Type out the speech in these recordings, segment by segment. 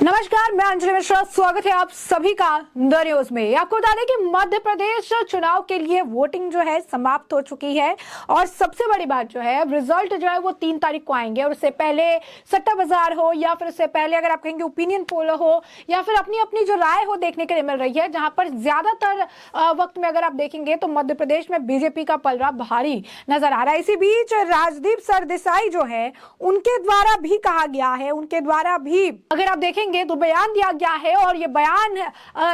नमस्कार, मैं अंजलि मिश्रा। स्वागत है आप सभी का द न्यूज में। आपको बता दें कि मध्य प्रदेश चुनाव के लिए वोटिंग जो है समाप्त हो चुकी है और सबसे बड़ी बात जो है रिजल्ट जो है वो 3 तारीख को आएंगे और उससे पहले सट्टा बाजार हो या फिर उससे पहले अगर आप कहेंगे ओपिनियन पोल हो या फिर अपनी अपनी जो राय हो देखने के लिए मिल रही है, जहां पर ज्यादातर वक्त में अगर आप देखेंगे तो मध्य प्रदेश में बीजेपी का पलड़ा भारी नजर आ रहा है। इसी बीच राजदीप सरदेसाई जो है उनके द्वारा भी कहा गया है, उनके द्वारा भी अगर आप देखेंगे तो बयान दिया गया है और ये बयान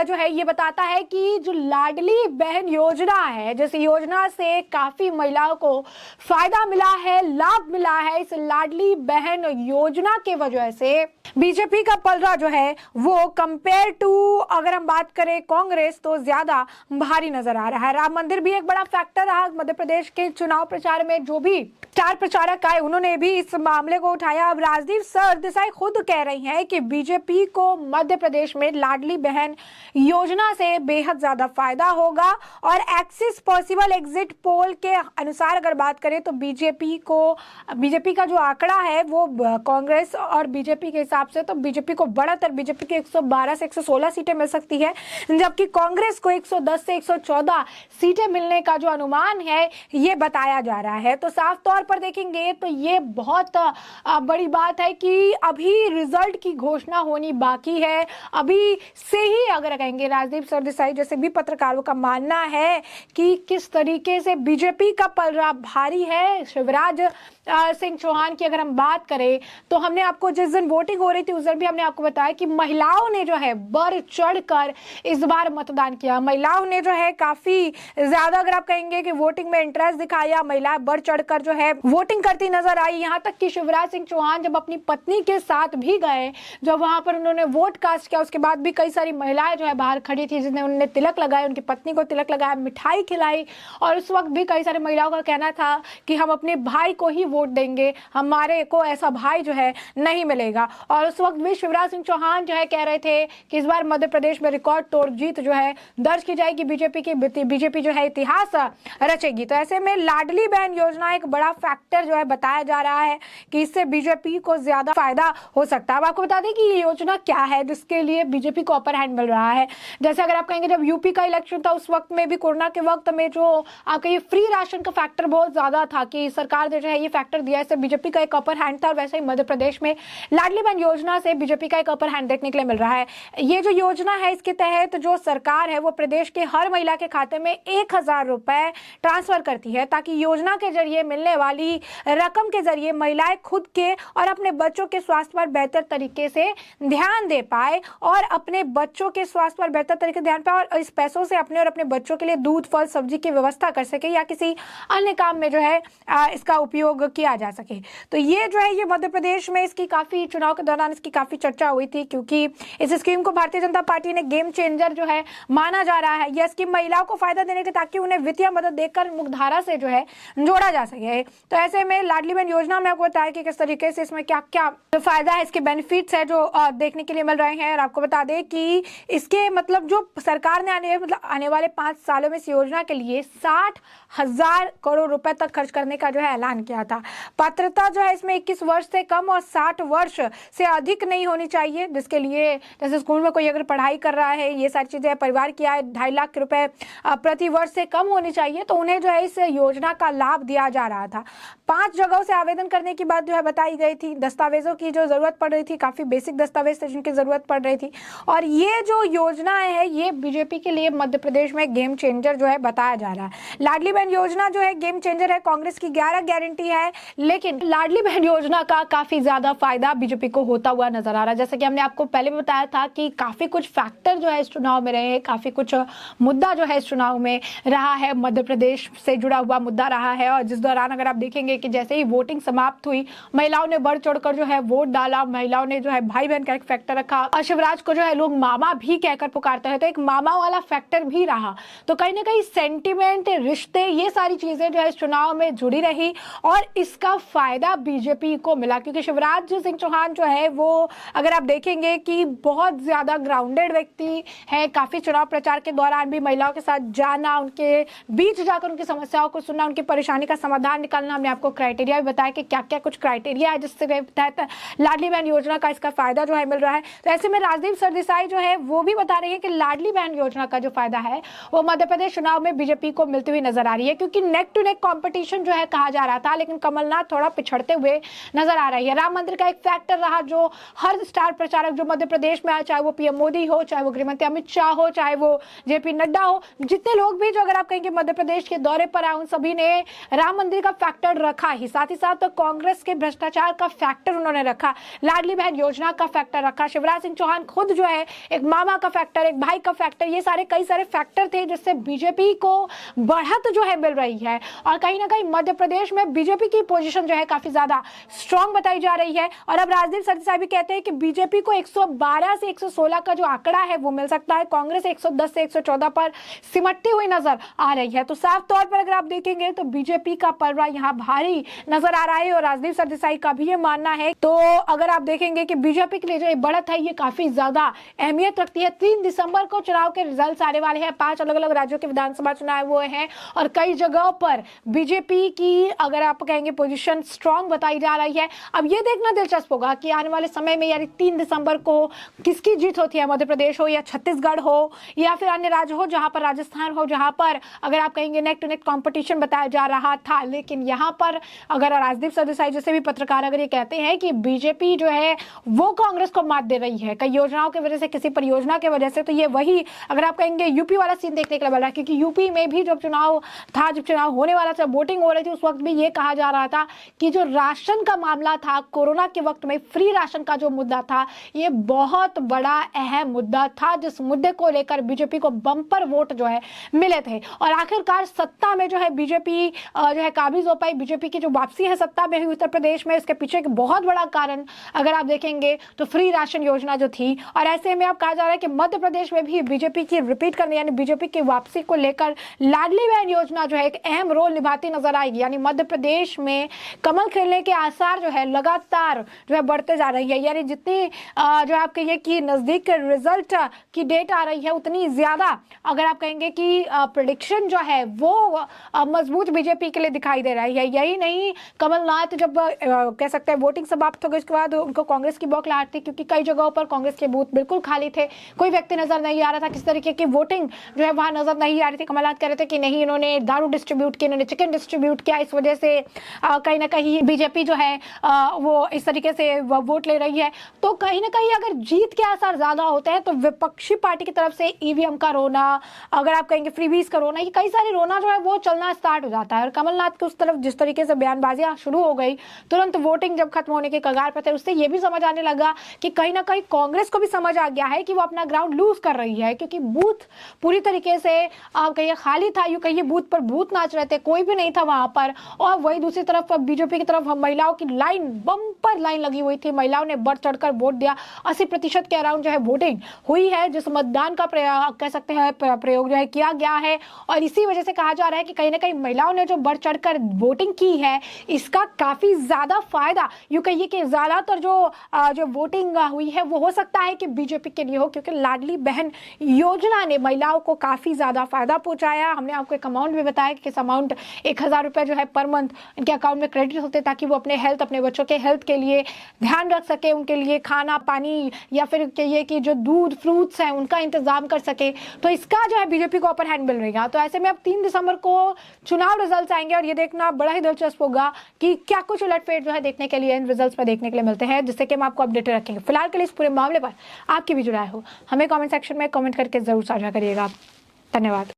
जो है ये बताता है कि जो लाडली बहन योजना है, जिस योजना से काफी महिलाओं को फायदा मिला है, लाभ मिला है, इस लाडली बहन योजना के वजह से बीजेपी का पलड़ा जो है वो कंपेयर टू अगर हम बात करें कांग्रेस तो ज्यादा भारी नजर आ रहा है। राम मंदिर भी एक बड़ा फैक्टर रहा मध्य प्रदेश के चुनाव प्रचार में। जो भी स्टार प्रचारक आए उन्होंने भी इस मामले को उठाया। अब राजदीप सरदेसाई खुद कह रही हैं कि बीजेपी को मध्य प्रदेश में लाडली बहन योजना से बेहद ज्यादा फायदा होगा और एक्सिस पॉसिबल एग्जिट पोल के अनुसार अगर बात करें तो बीजेपी का जो आंकड़ा है वो कांग्रेस और बीजेपी के हिसाब से तो बीजेपी को बढ़ाकर बीजेपी के 112 से 116 सीटें मिल सकती है, जबकि कांग्रेस को 110 से 114 सीटें मिलने का जो अनुमान है ये बताया जा रहा है। तो साफ तौर पर देखेंगे तो ये बहुत बड़ी बात है कि अभी रिजल्ट की घोषणा होनी बाकी है। अभी से ही अगर कहेंगे राजदीप सरदेसाई जैसे भी पत्रकारों का मानना है कि किस तरीके से बीजेपी का पलड़ा भारी है। शिवराज सिंह चौहान की अगर हम बात करें तो हमने आपको जिस दिन वोटिंग हो रही थी उस दिन भी हमने आपको बताया कि महिलाओं ने जो है बढ़ चढ़कर इस बार मतदान किया। महिलाओं ने जो है काफी ज्यादा अगर आप कहेंगे कि वोटिंग में इंटरेस्ट दिखाया, महिलाएं बढ़ चढ़कर जो है वोटिंग करती नजर आई। यहाँ तक कि शिवराज सिंह चौहान जब अपनी पत्नी के साथ भी गए, जब वहां पर उन्होंने वोट कास्ट किया, उसके बाद भी कई सारी महिलाएं जो है बाहर खड़ी थी जिसने उन्होंने तिलक लगाया, उनकी पत्नी को तिलक लगाया, मिठाई खिलाई और उस वक्त भी कई सारी महिलाओं का कहना था कि हम अपने भाई को ही वोट देंगे, हमारे को ऐसा भाई जो है नहीं मिलेगा। और उस वक्त भी शिवराज सिंह चौहान जो है कह रहे थे कि इस बार मध्य प्रदेश में रिकॉर्ड तोड़ जीत जो है दर्ज की जाएगी, बीजेपी जो है इतिहास रचेगी। तो ऐसे में लाडली बहन योजना एक बड़ा फैक्टर जो है बताया जा रहा है कि इससे बीजेपी को ज्यादा फायदा हो सकता है। अब आपको बता दें कि ये योजना क्या है जिसके लिए बीजेपी को अपर हैंड मिल रहा है। जैसे अगर आप कहेंगे जब यूपी का इलेक्शन था उस वक्त में भी कोरोना के वक्त में जो आपका ये फ्री राशन का फैक्टर बहुत ज्यादा था कि सरकार ने जो है ये फैक्टर दिया, इससे बीजेपी का एक अपर हैंड था। और वैसे ही मध्य प्रदेश में लाडली बहन योजना से बीजेपी का एक अपर हैंड देखने के लिए मिल रहा है। ये जो योजना है इसके तहत जो सरकार है वो प्रदेश के हर महिला के खाते में 1,000 रुपए ट्रांसफर करती है ताकि योजना के जरिए मिलने वाली रकम के जरिए महिलाएं खुद के और अपने बच्चों के स्वास्थ्य पर बेहतर तरीके से ध्यान दे पाए और अपने बच्चों के स्वास्थ्य पर बेहतर तरीके से ध्यान पाए और इस पैसों से अपने और अपने बच्चों के लिए दूध, फल, सब्जी की व्यवस्था कर सके या किसी अन्य काम में जो है इसका उपयोग किया जा सके। तो ये जो है ये मध्य प्रदेश में इसकी काफी चुनाव के दौरान इसकी काफी चर्चा हुई थी क्योंकि इस स्कीम को भारतीय जनता पार्टी ने गेम चेंजर जो है माना जा रहा है। यह स्कीम महिलाओं को फायदा देने के ताकि उन्हें वित्तीय मदद देकर मुख्यधारा से जो है जोड़ा जा सके। तो ऐसे में लाडली बहन योजना में आपको बताया कि किस तरीके से इसमें क्या क्या फायदा है, इसके बेनिफिट्स है जो देखने के लिए मिल रहे हैं। और आपको बता दें कि इसके मतलब जो सरकार ने आने वाले 5 सालों में इस योजना के लिए 60,000 करोड़ रुपए तक खर्च करने का जो है ऐलान किया था। पात्रता जो है इसमें 21 वर्ष से कम और 60 वर्ष से अधिक नहीं होनी चाहिए, जिसके लिए जैसे स्कूल में कोई अगर पढ़ाई कर रहा है ये सारी चीजें, परिवार की आय 2.5 लाख रुपए प्रति वर्ष से कम होनी चाहिए, तो उन्हें जो है इस योजना का लाभ दिया जा रहा था। 5 जगहों से आवेदन करने की बात जो है बताई गई थी। दस्तावेजों की जो जरूरत पड़ रही थी, काफी बेसिक दस्तावेज थे जिनकी जरूरत पड़ रही थी। और ये जो योजना है ये बीजेपी के लिए मध्य प्रदेश में गेम चेंजर जो है बताया जा रहा है। लाडली बहन योजना जो है गेम चेंजर है, कांग्रेस की 11 गारंटी है, लेकिन लाडली बहन योजना का काफी ज्यादा फायदा बीजेपी को होता हुआ नजर आ रहा है। जैसे कि हमने आपको पहले भी बताया था कि काफी कुछ फैक्टर जो है इस चुनाव में रहे हैं, काफी कुछ मुद्दा जो है इस चुनाव में रहा है, मध्य प्रदेश से जुड़ा हुआ मुद्दा रहा है। और जिस दौरान अगर आप देखेंगे कि जैसे ही वोटिंग समाप्त हुई, महिलाओं ने बढ़ चढ़कर जो है वोट डाला, महिलाओं ने जो है भाई बहन का एक फैक्टर रखा और शिवराज को जो है लोग मामा भी कहकर पुकारते हैं, तो एक मामा वाला फैक्टर भी रहा। तो कहीं ना कहीं सेंटिमेंट, रिश्ते, ये सारी चीजें जो है इस चुनाव में जुड़ी रही और इसका फायदा बीजेपी को मिला, क्योंकि शिवराज सिंह चौहान जो है वो अगर आप देखेंगे कि बहुत ज्यादा ग्राउंडेड व्यक्ति है। काफी चुनाव प्रचार के दौरान भी महिलाओं के साथ जाना, उनके बीच जाकर उनकी समस्याओं को सुनना, उनकी परेशानी का समाधान निकालना। हमने आपको क्राइटेरिया भी बताया कि क्या क्या कुछ क्राइटेरिया है जिससे तहत लाडली बहन योजना का इसका फायदा जो है मिल रहा है। तो ऐसे में राजदीप सरदेसाई जो है वो भी बता रही है कि लाडली बहन योजना का जो फायदा है वो मध्य प्रदेश चुनाव में बीजेपी को मिलती हुई नजर आ रही है, क्योंकि नेक टू नेक कॉम्पिटिशन जो है कहा जा रहा था, लेकिन कमलनाथ थोड़ा पिछड़ते हुए नजर आ रही है। राम मंदिर का एक फैक्टर रहा जो हर स्टार प्रचारक जो मध्य प्रदेश में आए, चाहे वो पीएम मोदी हो, चाहे वो गृहमंत्री अमित शाह हो, चाहे वो जेपी नड्डा हो, जितने लोग भी जो अगर आप कहेंगे मध्य प्रदेश के दौरे पर आए उन सभी ने राम मंदिर का फैक्टर रखा ही, साथ ही साथ कांग्रेस के भ्रष्टाचार का फैक्टर उन्होंने रखा, लाडली बहन योजना का फैक्टर रखा, शिवराज सिंह चौहान खुद जो है एक मामा का फैक्टर, एक भाई का फैक्टर, ये सारे कई सारे फैक्टर थे जिससे बीजेपी को बढ़त जो है मिल रही है। और कहीं ना कहीं मध्य प्रदेश में बीजेपी की पोजीशन जो है काफी ज्यादा स्ट्रांग बताई जा रही है। और अब राजदीप सरदेसाई भी कहते हैं कि बीजेपी को 112 से 116 का जो आंकड़ा है वो मिल सकता है, कांग्रेस 110 से 114 पर सिमटती हुई नजर आ रही है। तो साफ तौर पर अगर आप देखेंगे तो बीजेपी का पलड़ा यहाँ भारी नजर आ रहा है और राजदीप सरदेसाई का भी ये मानना है। तो अगर आप देखेंगे कि बीजेपी के लिए जो बढ़त है ये काफी ज्यादा अहमियत रखती है। 3 दिसंबर को चुनाव के रिजल्ट आने वाले हैं, 5 अलग अलग राज्यों के विधानसभा चुनाव हुए हैं और कई जगहों पर बीजेपी की अगर आप कहेंगे पोजीशन स्ट्रांग बताई जा रही है। अब ये देखना दिलचस्प होगा कि आने वाले समय में यानी 3 दिसंबर को किसकी जीत होती है, मध्य प्रदेश हो या छत्तीसगढ़ हो या फिर अन्य राज्य हो, जहां पर राजस्थान हो, जहां पर अगर आप कहेंगे नेक टू नेक कॉम्पिटिशन बताया जा रहा था। लेकिन यहां पर अगर राजदीप सरदेसाई जैसे भी पत्रकार अगर ये कहते हैं कि बीजेपी जो है वो कांग्रेस को मात दे रही है कई योजनाओं की वजह से, किसी परियोजना की वजह से, तो ये वही अगर आप कहेंगे यूपी वाला सीन देखने के लिए मिल रहा है। क्योंकि यूपी में भी जब चुनाव था, जब चुनाव होने वाला था, वोटिंग हो रही थी, उस वक्त भी ये कहा जा रहा था कि जो राशन का मामला था, कोरोना के वक्त में फ्री राशन का जो मुद्दा था, ये बहुत बड़ा अहम मुद्दा था, जिस मुद्दे को लेकर बीजेपी को बम्पर वोट जो है मिले थे। और आखिरकार सत्ता में जो है बीजेपी जो है काबिज हो पाई। बीजेपी की जो वापसी है सत्ता में हुई उत्तर प्रदेश में, इसके पीछे एक बहुत बड़ा कारण अगर आप देखेंगे तो फ्री राशन योजना जो थी। और ऐसे में अब कहा जा रहा है कि मध्य प्रदेश में भी बीजेपी की रिपीट करने यानी बीजेपी की वापसी को लेकर लाडली बहन योजना जो है एक अहम रोल निभाती नजर आएगी। यानी मध्य प्रदेश में कमल खिलने के आसार जो है लगातार जो है बढ़ते जा रही है। यानी जितनी जो आप कहिए कि नजदीक रिजल्ट की डेट आ रही है, उतनी ज्यादा अगर आप कहेंगे कि प्रेडिक्शन जो है वो मजबूत बीजेपी के लिए दिखाई दे रही है। यही नहीं, कमलनाथ जब कह सकते हैं वोटिंग समाप्त हो गई उसके बाद उनको कांग्रेस की बौखलाहट थी, क्योंकि कई जगहों पर कांग्रेस के बूथ बिल्कुल खाली थे, कोई व्यक्ति नजर नहीं आ रहा था, किस तरीके की वोटिंग जो है वहां नजर नहीं आ रही थी। कमलनाथ कह रहे थे कि नहीं, इन्होंने दारू डिस्ट्रीब्यूट किया, इन्होंने चिकन डिस्ट्रीब्यूट किया, इस वजह से कहीं ना कहीं बीजेपी जो है वो इस तरीके से वोट ले रही है। तो कहीं ना कहीं अगर जीत के आसार ज्यादा होते हैं तो विपक्षी पार्टी की तरफ से ईवीएम का रोना, अगर आप कहेंगे फ्रीबीज का रोना, ये कई सारे रोना जो है वो चलना स्टार्ट हो जाता है। और कमलनाथ के उस तरफ जिस तरीके से बयानबाजियां शुरू हो गई, तुरंत वोटिंग जब खत्म होने के कगार पर थे, उससे ये भी समझ आने लगा कि कहीं ना कहीं कांग्रेस को भी समझ आ गया है कि वो अपना ग्राउंड लूज कर रही है, क्योंकि बूथ पूरी तरीके से आप कहिए खाली था, यूं कहिए बूथ पर भूत नाच रहे थे, कोई भी नहीं था वहां पर। और वही दूसरी तरफ बीजेपी की तरफ महिलाओं की लाइन, बम्पर लाइन लगी हुई थी, महिलाओं ने बढ़ चढ़कर वोट दिया। 80% के अराउंड जो है वोटिंग हुई है, जिस मतदान का कह सकते हैं प्रयोग जो है किया गया है। और इसी वजह से कहा जा रहा है कि कहीं ना कहीं महिलाओं ने जो बढ़ चढ़कर वोटिंग की है, इसका काफी ज्यादा फायदा यूं कहिए कि ज्यादातर जो वोटिंग हुई है वो हो सकता है कि बीजेपी के लिए हो, क्योंकि लाडली बहन योजना ने महिलाओं को काफी ज्यादा फायदा पहुंचाया। हमने आपको एक अमाउंट भी बताया कि इस अमाउंट 1000 रुपए जो है पर मंथ इनके अकाउंट में क्रेडिट होते, ताकि वो अपने हेल्थ, अपने बच्चों के हेल्थ के लिए ध्यान रख सके, उनके लिए खाना पानी या फिर कहिए कि जो दूध फ्रूट्स हैं उनका इंतजाम कर सके। तो इसका जो है बीजेपी को अपर हैंड मिल रहेगा। तो ऐसे में अब 3 दिसंबर को चुनाव रिजल्ट आएंगे और ये देखना बड़ा ही दिलचस्प होगा कि क्या कुछ उलटफेर जो है देखने के लिए इन रिजल्ट्स में देखने के लिए मिलते हैं, जिससे कि हम आपको अपडेटेड रखेंगे। फिलहाल के लिए इस पूरे मामले पर आपकी भी जो राय हो हमें कमेंट सेक्शन में कमेंट करके जरूर साझा करिएगा। धन्यवाद।